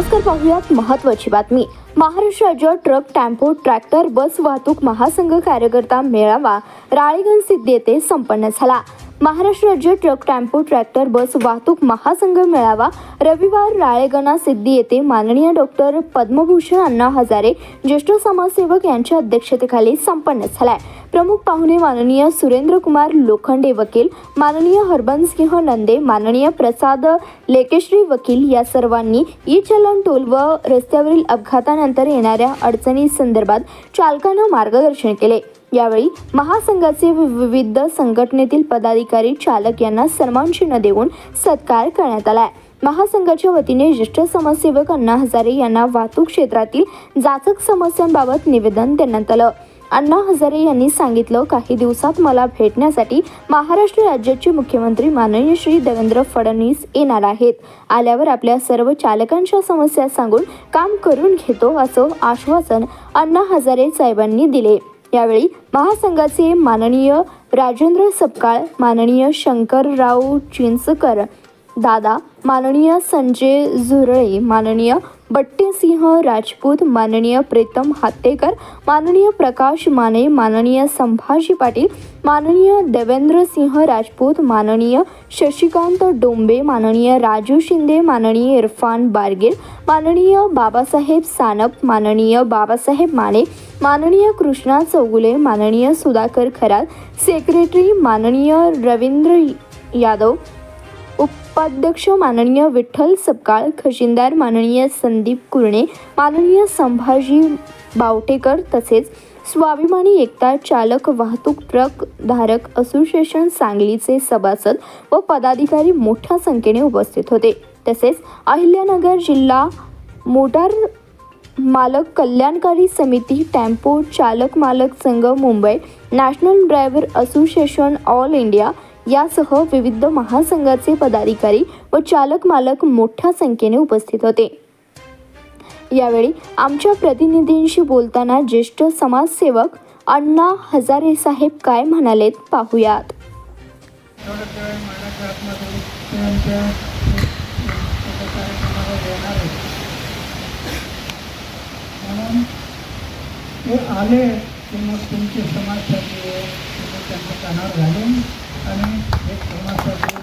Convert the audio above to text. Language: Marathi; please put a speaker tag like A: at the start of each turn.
A: नमस्कार, पाहूयात महत्त्वाची बातमी। महाराष्ट्र राज्य ट्रक, टेम्पो, ट्रॅक्टर, बस वाहतूक महासंघ कार्यकर्ता मेळावा राळेगण सिद्धी येथे संपन्न झाला। महाराष्ट्र राज्य ट्रक, टेम्पो, ट्रॅक्टर, बस वाहतूक महासंघ मेळावा रविवार राळेगण सिद्धी येथे माननीय डॉक्टर पद्मभूषण अण्णा हजारे ज्येष्ठ समाजसेवक यांच्या अध्यक्षतेखाली संपन्न झालाय। प्रमुख पाहुणे माननीय सुरेंद्र कुमार लोखंडे वकील, माननीय हरबंससिंह नंदे, माननीय प्रसाद लेकेश्री वकील या सर्वांनी ई चलन टोल व रस्त्यावरील अपघातानंतर येणाऱ्या अडचणी संदर्भात चालकांना मार्गदर्शन केले। यावेळी महासंघाचे विविध संघटनेतील पदाधिकारी, चालक यांना सन्मानचिन्ह देऊन सत्कार करण्यात आला। महासंघाच्या वतीने ज्येष्ठ समाजसेवक अण्णा हजारे यांना वाहतूक क्षेत्रातील जाचक समस्यांबाबत निवेदन देण्यात आलं। अण्णा हजारे यांनी सांगितलं, काही दिवसात मला भेटण्यासाठी महाराष्ट्र राज्याचे मुख्यमंत्री माननीय श्री देवेंद्र फडणवीस येणार आहेत। आल्यावर आपल्या सर्व चालकांच्या समस्या सांगून काम करून घेतो असं आश्वासन अण्णा हजारे साहेबांनी दिले। यावेळी महासंघाचे माननीय राजेंद्र सपकाळ, माननीय शंकरराव चिंचकर दादा, माननीय संजय झुरळे, माननीय बट्टीसिंह राजपूत, माननीय प्रीतम हातेकर, माननीय प्रकाश माने, माननीय संभाजी पाटील, माननीय देवेंद्र सिंह राजपूत, माननीय शशिकांत डोंबे, माननीय राजू शिंदे, माननीय इरफान बारगीर, माननीय बाबासाहेब सानप, माननीय बाबासाहेब माने, माननीय कृष्णा चौगुले, माननीय सुधाकर खरात, सेक्रेटरी माननीय रवींद्र यादव, उपाध्यक्ष माननीय विठ्ठल सपकाळ, खजिनदार माननीय संदीप कुरणे, माननीय संभाजी बावटेकर तसेच स्वाभिमानी एकता चालक वाहतूक ट्रक धारक असोसिएशन सांगलीचे सभासद व पदाधिकारी मोठ्या संख्येने उपस्थित होते। तसेच अहिल्यानगर जिल्हा मोटार मालक कल्याणकारी समिती, टेम्पो चालक मालक संघ Mumbai, national driver association all India यासह विविध महासंघाचे पदाधिकारी व चालक मालक मोठ्या संख्येने उपस्थित होते। यावेळी आमच्या प्रतिनिधींशी बोलताना ज्येष्ठ समाजसेवक अण्णा हजारे साहेब काय म्हणालेत पाहूयात।
B: आले की मग तुमची समाजसाठी त्यांचं कानावर घालून आणि एक समाजसाठी